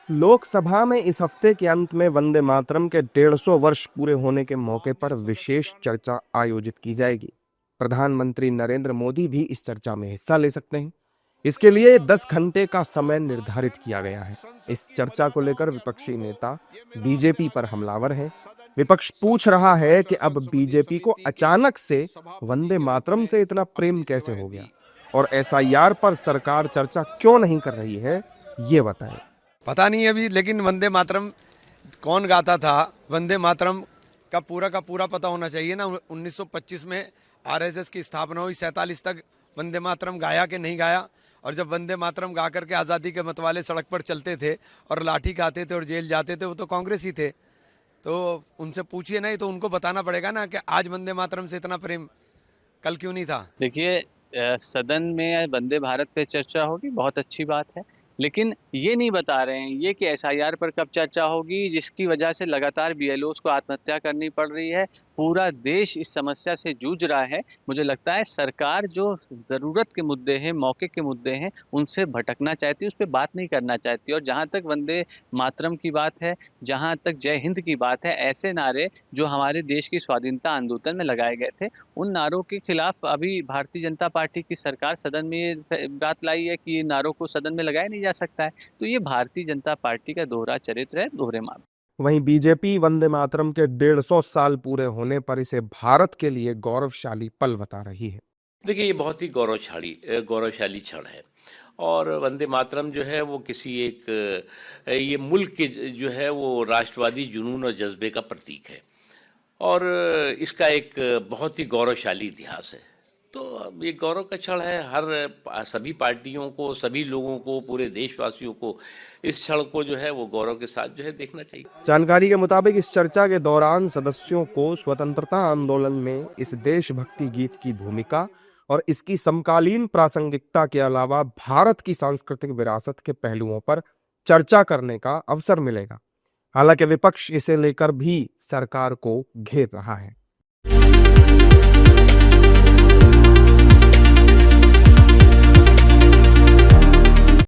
लोकसभा में इस हफ्ते के अंत में वंदे मातरम के 150 वर्ष पूरे होने के मौके पर विशेष चर्चा आयोजित की जाएगी। प्रधानमंत्री नरेंद्र मोदी भी इस चर्चा में हिस्सा ले सकते हैं। इसके लिए 10 घंटे का समय निर्धारित किया गया है। इस चर्चा को लेकर विपक्षी नेता बीजेपी पर हमलावर हैं। विपक्ष पूछ रहा है कि अब बीजेपी को अचानक से वंदे मातरम से इतना प्रेम कैसे हो गया और एसआईआर पर सरकार चर्चा क्यों नहीं कर रही है, ये बताएं। पता नहीं अभी, लेकिन वंदे मातरम कौन गाता था, वंदे मातरम का पूरा पता होना चाहिए ना। 1925 में आरएसएस की स्थापना हुई, 47 तक वंदे मातरम गाया कि नहीं गाया। और जब वंदे मातरम गा करके आज़ादी के मतवाले सड़क पर चलते थे और लाठी खाते थे और जेल जाते थे, वो तो कांग्रेस ही थे। तो उनसे पूछिए ना, तो उनको बताना पड़ेगा ना कि आज वंदे मातरम से इतना प्रेम कल क्यों नहीं था। देखिए, सदन में वंदे भारत पे चर्चा होगी, बहुत अच्छी बात है, लेकिन ये नहीं बता रहे हैं ये कि एसआईआर पर कब चर्चा होगी, जिसकी वजह से लगातार बीएलओस को आत्महत्या करनी पड़ रही है। पूरा देश इस समस्या से जूझ रहा है। मुझे लगता है सरकार जो ज़रूरत के मुद्दे हैं, मौके के मुद्दे हैं, उनसे भटकना चाहती है, उस पर बात नहीं करना चाहती। और जहाँ तक वंदे मातरम की बात है, जहाँ तक जय हिंद की बात है, ऐसे नारे जो हमारे देश की स्वाधीनता आंदोलन में लगाए गए थे, उन नारों के खिलाफ अभी भारतीय जनता पार्टी की सरकार सदन में ये बात लाई है कि नारों को सदन में लगाया नहीं जा सकता है। तो ये भारतीय जनता पार्टी का दोहरा चरित्र है, दोहरे मार्ग। वहीं बीजेपी वंदे मातरम के 150 साल पूरे होने पर इसे भारत के लिए गौरवशाली पल बता रही है। देखिए, ये बहुत ही गौरवशाली क्षण है। और वंदे मातरम जो है वो किसी एक ये मुल्क के जो है वो राष्ट्रवादी जुनून और जज्बे का प्रतीक है और इसका एक बहुत ही गौरवशाली इतिहास है। तो अब ये गौरव का क्षण है। सभी पार्टियों को, सभी लोगों को, पूरे देशवासियों को इस क्षण को जो है वो गौरव के साथ जो है देखना चाहिए। जानकारी के मुताबिक इस चर्चा के दौरान सदस्यों को स्वतंत्रता आंदोलन में इस देशभक्ति गीत की भूमिका और इसकी समकालीन प्रासंगिकता के अलावा भारत की सांस्कृतिक विरासत के पहलुओं पर चर्चा करने का अवसर मिलेगा। हालांकि विपक्ष इसे लेकर भी सरकार को घेर रहा है।